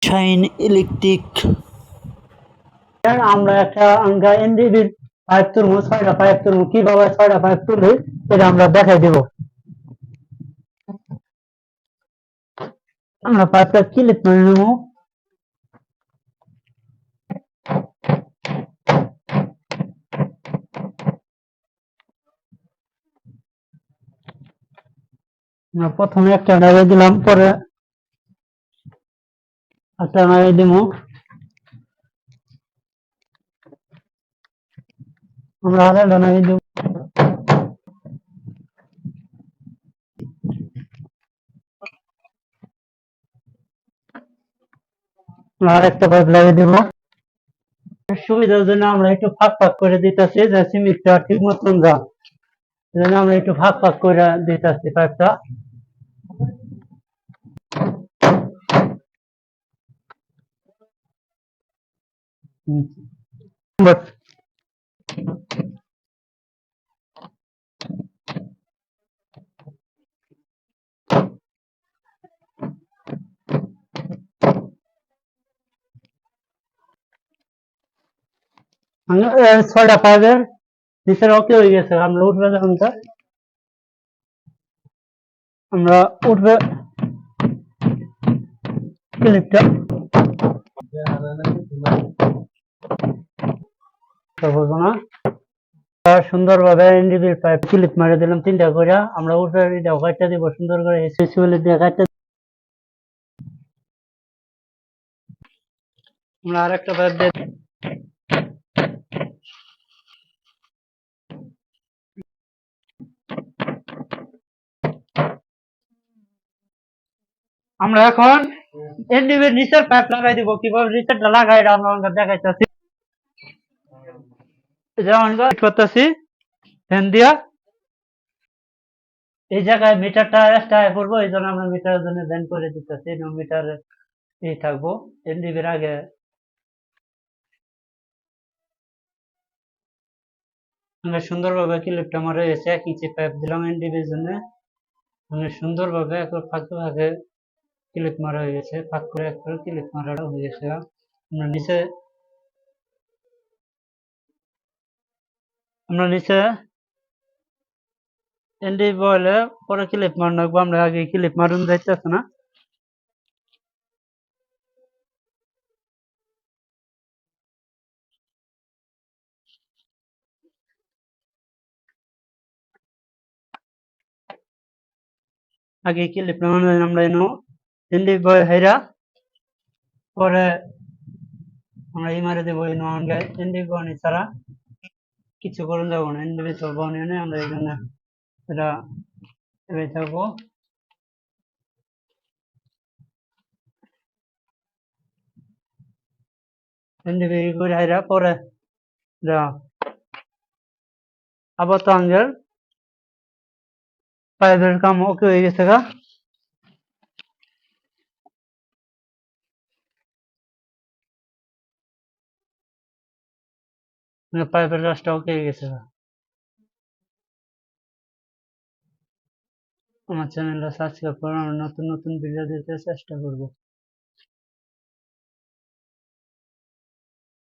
Shine electric. আমরা এনডিবির pipe তুলবো, 6টা পাইপ তুলবো। কিভাবে 6টা পাইপ তুলি এটা আমরা দেখাই দেব। আমরা পাইপটা ক্লিপ করে নেবো। আমরা প্রথমে একটা নাড়িয়ে দিলাম, পরে একটা নাড়িয়ে দিব। আমরা আরেকটা নাড়িয়ে দেব। আরেকটা পাইপ লাগিয়ে দিব। সুবিধার জন্য আমরা একটু ফাঁক ফাঁক করে দিতেছি, যে সিমেন্টটা ঠিক মতন যা, এজন্য আমরা একটু ফাঁক ফাঁক করে দিতেছি পাইপটা। ছয়টা পাইপের নিচের ওকে হয়ে গেছে। আমরা উঠবে যখন আমরা উঠবে ক্লিপটা বলবো না, সুন্দরভাবে এনডিবির পাইপ ক্লিপ মারে দিলাম 3টা করে। আমরা উঠবে কাটতে দিব সুন্দর করে, এসএসএল দিয়ে কাটতে। আমরা আরেকটা পাইপ দিয়ে আমরা এখন এনডিবির নিচের পাইপ লাগাই দিব। কিভাবে নিচেরটা লাগাই এটা আমরা দেখাইতেছি। যেমন করতেছি ফ্যান দিয়া, এই জায়গায় মিটারটা এক্সট্রা করবো, এই জন্য আমরা মিটারের জন্য ব্যান করে দিতেছি। মিটার এই থাকবো এনডিবির আগে। আমরা সুন্দরভাবে ক্লিপটা মারা গেছে, 1 ইঞ্চি পাইপ দিলাম এনডিবির জন্য। মানে সুন্দরভাবে ফাঁকে ফাঁকে ক্লিপ মারা হয়ে গেছে, ফাঁক করে একটা ক্লিপ মারাটা হয়ে গেছে। আমরা নিচে এনডিবি বলে পরে ক্লিপ মার রাখবো। আমরা আগে ক্লিপ মারুন যাইতেছে না। আগে ক্লিপ মারুন আমরা এনো এনডিবি বয় হেরা, পরে আমরা এই মারে দেবো এনো। আমরা এনডিবি বনি ছাড়া কিছু করুন যাবো না। এনডিবি তো বনি আমরা এখানে এটা এবার থাকবো। এনডিবি করে হেরা পরে আবার তো আঙ্গেল পাইপের কাম ওকে হয়ে গেছে গা। পাইপের কাজটা ওকে হয়ে গেছে গা। আমার চ্যানেলটা সাবস্ক্রাইব করুন, নতুন নতুন ভিডিও দিতে চেষ্টা করবো।